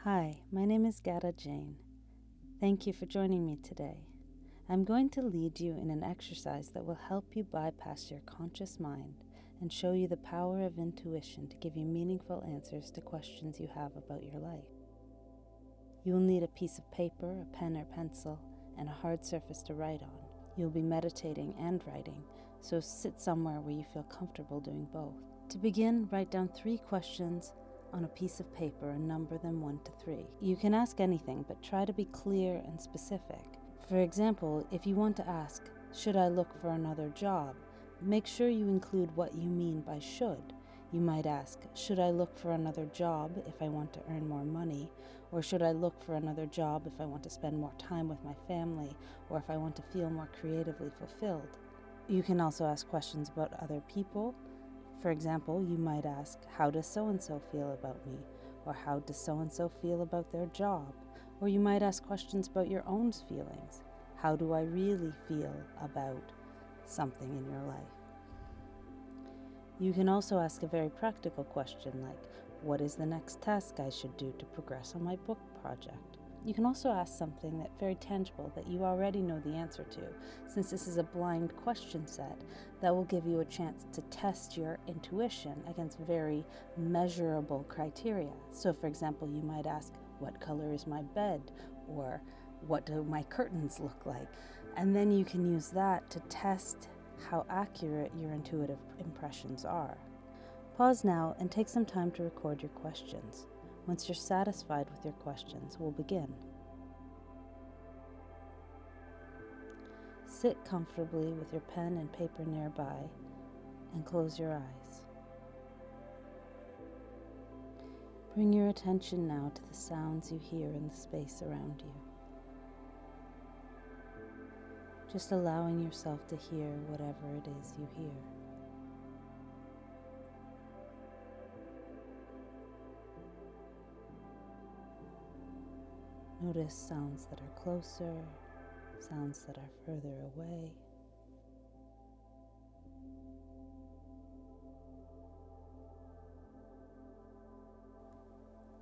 Hi, my name is Gada Jane. Thank you for joining me today. I'm going to lead you in an exercise that will help you bypass your conscious mind and show you the power of intuition to give you meaningful answers to questions you have about your life. You will need a piece of paper, a pen or pencil, and a hard surface to write on. You'll be meditating and writing, so sit somewhere where you feel comfortable doing both. To begin, write down 3 questions on a piece of paper and number them 1 to 3. You can ask anything, but try to be clear and specific. For example, if you want to ask, should I look for another job? Make sure you include what you mean by should. You might ask, should I look for another job if I want to earn more money? Or should I look for another job if I want to spend more time with my family, or if I want to feel more creatively fulfilled? You can also ask questions about other people. For example, you might ask, how does so-and-so feel about me? Or how does so-and-so feel about their job? Or you might ask questions about your own feelings. How do I really feel about something in your life? You can also ask a very practical question like, what is the next task I should do to progress on my book project? You can also ask something that's very tangible that you already know the answer to, since this is a blind question set that will give you a chance to test your intuition against very measurable criteria. So for example, you might ask, what color is my bed? Or what do my curtains look like? And then you can use that to test how accurate your intuitive impressions are. Pause now and take some time to record your questions. Once you're satisfied with your questions, we'll begin. Sit comfortably with your pen and paper nearby and close your eyes. Bring your attention now to the sounds you hear in the space around you. Just allowing yourself to hear whatever it is you hear. Notice sounds that are closer, sounds that are further away.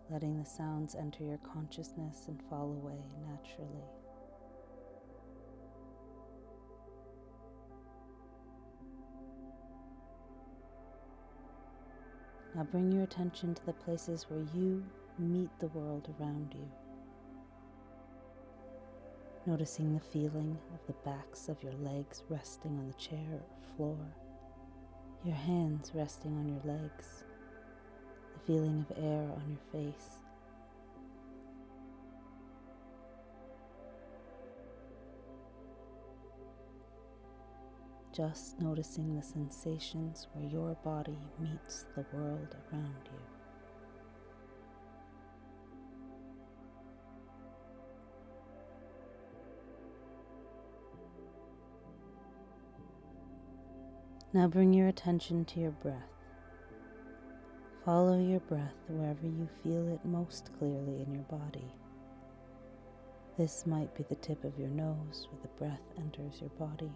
Letting the sounds enter your consciousness and fall away naturally. Now bring your attention to the places where you meet the world around you. Noticing the feeling of the backs of your legs resting on the chair or floor, your hands resting on your legs, the feeling of air on your face. Just noticing the sensations where your body meets the world around you. Now bring your attention to your breath. Follow your breath wherever you feel it most clearly in your body. This might be the tip of your nose where the breath enters your body,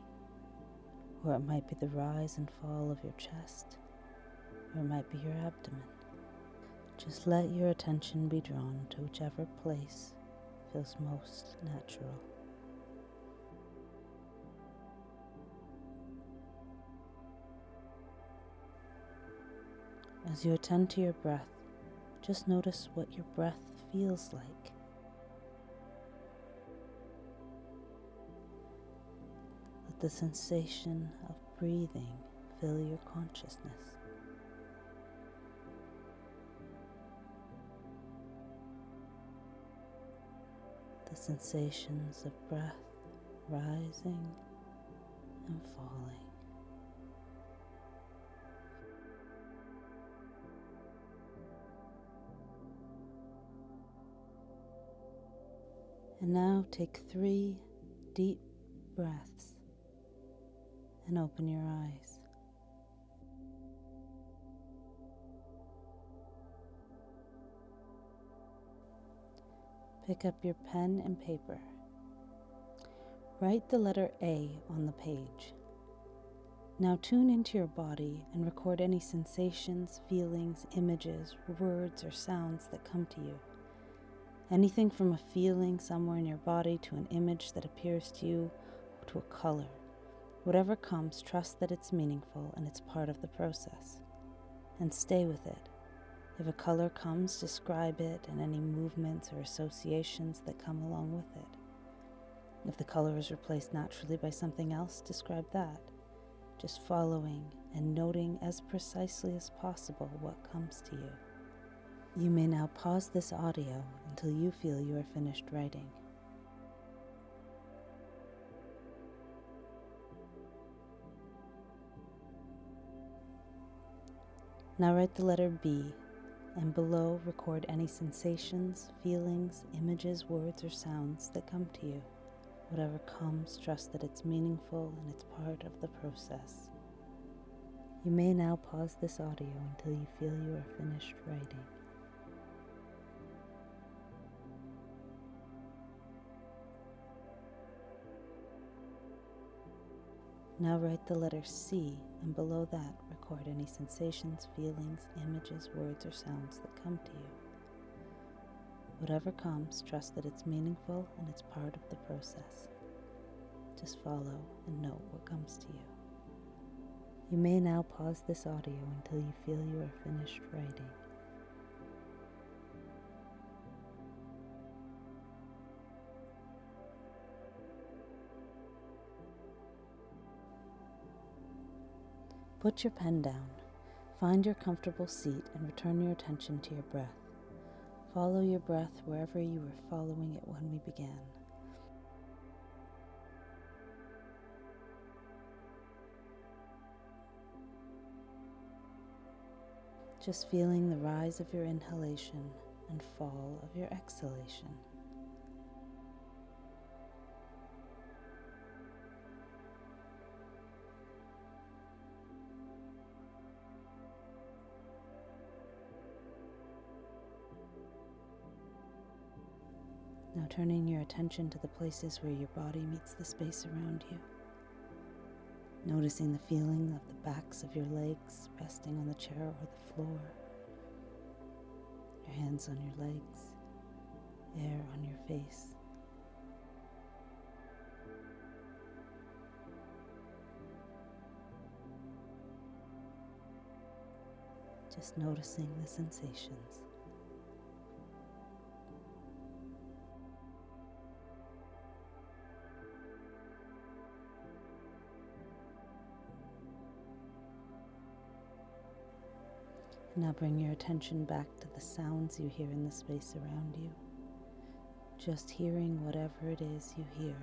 or it might be the rise and fall of your chest, or it might be your abdomen. Just let your attention be drawn to whichever place feels most natural. As you attend to your breath, just notice what your breath feels like. Let the sensation of breathing fill your consciousness. The sensations of breath rising and falling. And now take 3 deep breaths and open your eyes. Pick up your pen and paper. Write the letter A on the page. Now tune into your body and record any sensations, feelings, images, words, or sounds that come to you. Anything from a feeling somewhere in your body to an image that appears to you to a color. Whatever comes, trust that it's meaningful and it's part of the process. And stay with it. If a color comes, describe it and any movements or associations that come along with it. If the color is replaced naturally by something else, describe that. Just following and noting as precisely as possible what comes to you. You may now pause this audio until you feel you are finished writing. Now write the letter B, and below record any sensations, feelings, images, words, or sounds that come to you. Whatever comes, trust that it's meaningful and it's part of the process. You may now pause this audio until you feel you are finished writing. Now write the letter C, and below that record any sensations, feelings, images, words, or sounds that come to you. Whatever comes, trust that it's meaningful and it's part of the process. Just follow and note what comes to you. You may now pause this audio until you feel you are finished writing. Put your pen down, find your comfortable seat, and return your attention to your breath. Follow your breath wherever you were following it when we began. Just feeling the rise of your inhalation and fall of your exhalation. Now turning your attention to the places where your body meets the space around you. Noticing the feeling of the backs of your legs resting on the chair or the floor. Your hands on your legs, air on your face. Just noticing the sensations. Now bring your attention back to the sounds you hear in the space around you. Just hearing whatever it is you hear.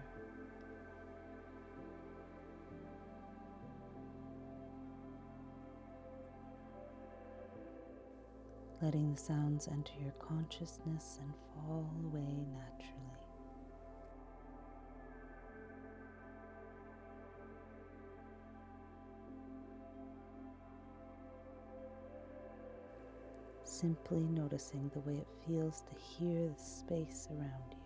Letting the sounds enter your consciousness and fall away naturally. Simply noticing the way it feels to hear the space around you.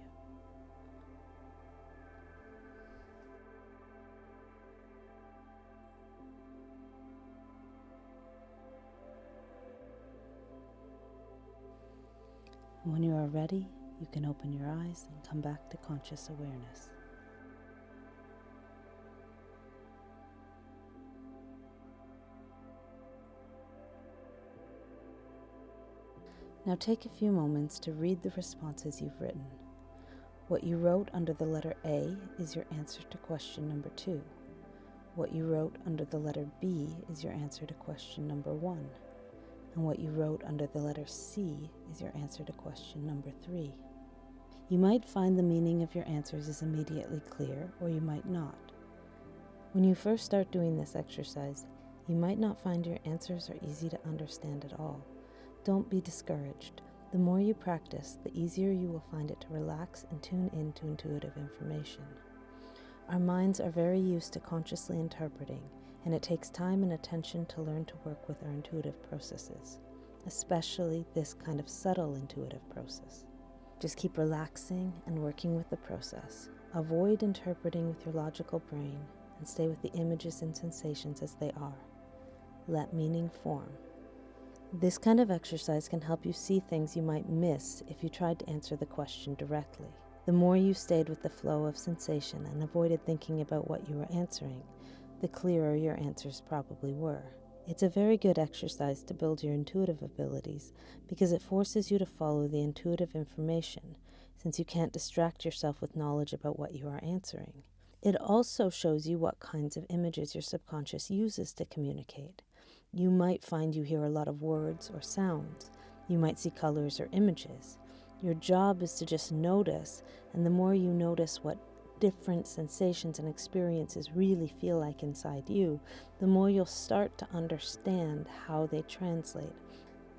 When you are ready, you can open your eyes and come back to conscious awareness. Now take a few moments to read the responses you've written. What you wrote under the letter A is your answer to question number 2. What you wrote under the letter B is your answer to question number 1. And what you wrote under the letter C is your answer to question number 3. You might find the meaning of your answers is immediately clear, or you might not. When you first start doing this exercise, you might not find your answers are easy to understand at all. Don't be discouraged. The more you practice, the easier you will find it to relax and tune in to intuitive information. Our minds are very used to consciously interpreting, and it takes time and attention to learn to work with our intuitive processes, especially this kind of subtle intuitive process. Just keep relaxing and working with the process. Avoid interpreting with your logical brain and stay with the images and sensations as they are. Let meaning form. This kind of exercise can help you see things you might miss if you tried to answer the question directly. The more you stayed with the flow of sensation and avoided thinking about what you were answering, the clearer your answers probably were. It's a very good exercise to build your intuitive abilities because it forces you to follow the intuitive information, since you can't distract yourself with knowledge about what you are answering. It also shows you what kinds of images your subconscious uses to communicate. You might find you hear a lot of words or sounds. You might see colors or images. Your job is to just notice, and the more you notice what different sensations and experiences really feel like inside you, the more you'll start to understand how they translate.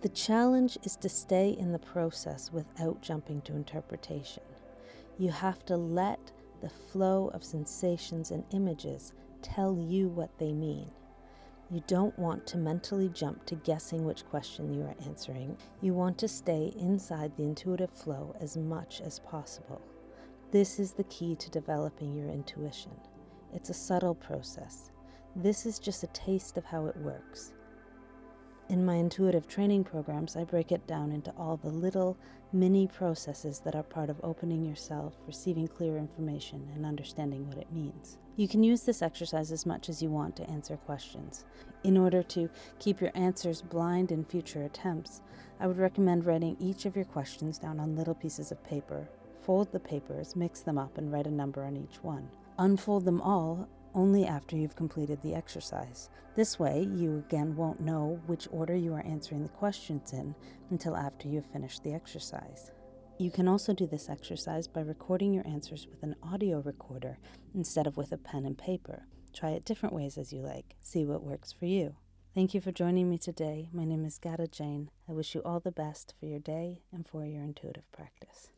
The challenge is to stay in the process without jumping to interpretation. You have to let the flow of sensations and images tell you what they mean. You don't want to mentally jump to guessing which question you are answering. You want to stay inside the intuitive flow as much as possible. This is the key to developing your intuition. It's a subtle process. This is just a taste of how it works. In my intuitive training programs, I break it down into all the little mini processes that are part of opening yourself, receiving clear information, and understanding what it means. You can use this exercise as much as you want to answer questions. In order to keep your answers blind in future attempts, I would recommend writing each of your questions down on little pieces of paper. Fold the papers, mix them up, and write a number on each one. Unfold them all only after you've completed the exercise. This way, you again won't know which order you are answering the questions in until after you've finished the exercise. You can also do this exercise by recording your answers with an audio recorder instead of with a pen and paper. Try it different ways as you like. See what works for you. Thank you for joining me today. My name is Gada. I wish you all the best for your day and for your intuitive practice.